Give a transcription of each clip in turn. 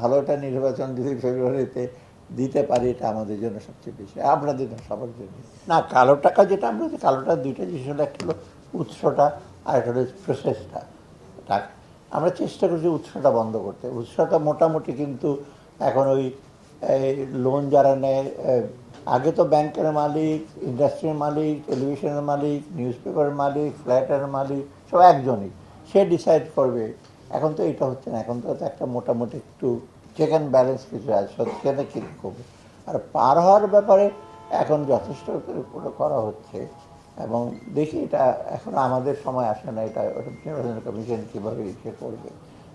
ভালোটা নির্বাচন যদি ফেব্রুয়ারিতে দিতে পারি, এটা আমাদের জন্য সবচেয়ে বেশি, আপনাদের জন্য, সবার জন্য। না, কালো টাকা যেটা আমরা, কালোটা দুইটা জিনিস হলো, একটা হলো উৎসটা, আর একটা হলো প্রসেসটা। টাকা আমরা চেষ্টা করছি উৎসটা বন্ধ করতে। উৎসটা মোটামুটি কিন্তু এখন ওই লোন যারা নেয়, আগে তো ব্যাংকের মালিক, ইন্ডাস্ট্রির মালিক, টেলিভিশনের মালিক, নিউজ পেপারের মালিক, ফ্ল্যাটের মালিক, সব একজনই, সে ডিসাইড করবে। এখন তো এটা হচ্ছে না, এখন তো একটা মোটামুটি একটু চেক অ্যান্ড ব্যালেন্স কিছু আছে, সেখানে কী করবে। আর পার হওয়ার ব্যাপারে এখন যথেষ্ট করা হচ্ছে, এবং দেখি এটা এখন আমাদের সময় আসে না, এটা নির্বাচন কমিশন কীভাবে ইসে করবে।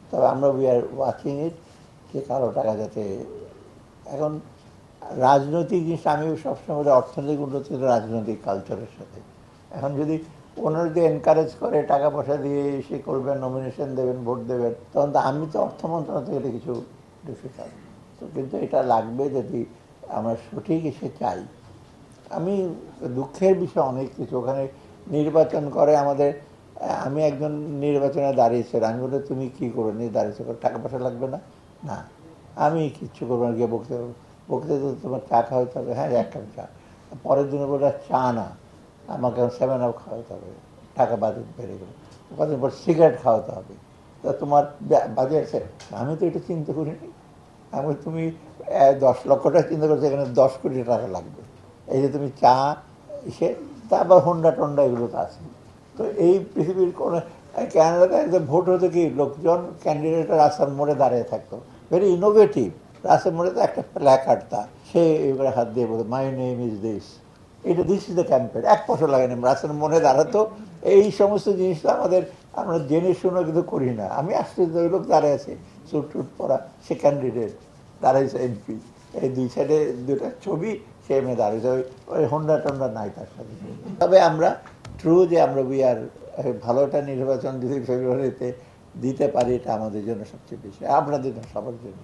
তবে আমরা উই আর ওয়াচিং ইট, যে কারো টাকা যাতে এখন রাজনৈতিক জিনিস, আমি সবসময় অর্থনৈতিক উন্নতি রাজনৈতিক কালচারের সাথে। এখন যদি ওনারা যদি এনকারেজ করে টাকা পয়সা দিয়ে সে করবেন, নমিনেশন দেবেন, ভোট দেবেন, তখন তো আমি তো অর্থ মন্ত্রণালয় থেকে এটা কিছু ডিফিকাল্ট। তো কিন্তু এটা লাগবে যদি আমরা সঠিক এসে চাই। আমি দুঃখের বিষয় অনেক কিছু, ওখানে নির্বাচন করে আমাদের, আমি একজন নির্বাচনে দাঁড়িয়েছে, আমি বলে তুমি কী করে নিয়ে দাঁড়িয়েছো, টাকা পয়সা লাগবে না, না আমি কিচ্ছু করবো না, গিয়ে বকতে বকতে তো তোমার চা খাওয়াতে হবে, হ্যাঁ 1 কাপ চা। পরের দিনে বলে চা না, আমাকে 7 আপ খাওয়াতে হবে, টাকা বাজেট বেড়ে গেল। কদিন পর সিগারেট খাওয়াতে হবে, তা তোমার বাজেট আছে। আমি তো এটা চিন্তা করিনি, আমি তুমি 10 লক্ষ টাকা চিন্তা করছো, এখানে 10 কোটি টাকা লাগবে, এই যে তুমি চা এসে, তারপর হোন্ডা টোন্ডা এগুলো তো আছে। তো এই পৃথিবীর কোনো, ক্যানাডাতে একদম ভোট হতো কি, লোকজন ক্যান্ডিডেটের রাস্তার মোড়ে দাঁড়িয়ে থাকতো, ভেরি ইনোভেটিভ। রাস্তার মোড়ে তো একটা প্ল্যাকার্ড, তা সে এবারে হাত দিয়ে বলতো মাই নেম ইজ দিস, এটা দিস ইজ দ্য ক্যাম্পেন, 1 পয়সা লাগে না, রাস্তার মনে দাঁড়াতো। এই সমস্ত জিনিসটা আমাদের, আমরা জেনে শুনে কিন্তু করি না। আমি আশ্চর্য, ওই লোক দাঁড়িয়ে আছে, স্যুট টুট পরা, সে ক্যান্ডিডেট দাঁড়াইছে এমপি, এই 2 সাইডে 2টা ছবি, সে এমনি দাঁড়িয়েছে, ওই হোন্ডা টোন্ডা নাই তার সাথে। তবে আমরা ট্রু যে আমরা উই আর ভালোটা নির্বাচন যদি ফেব্রুয়ারিতে দিতে পারি, এটা আমাদের জন্য সবচেয়ে বেশি, আপনাদের জন্য, সবার জন্য।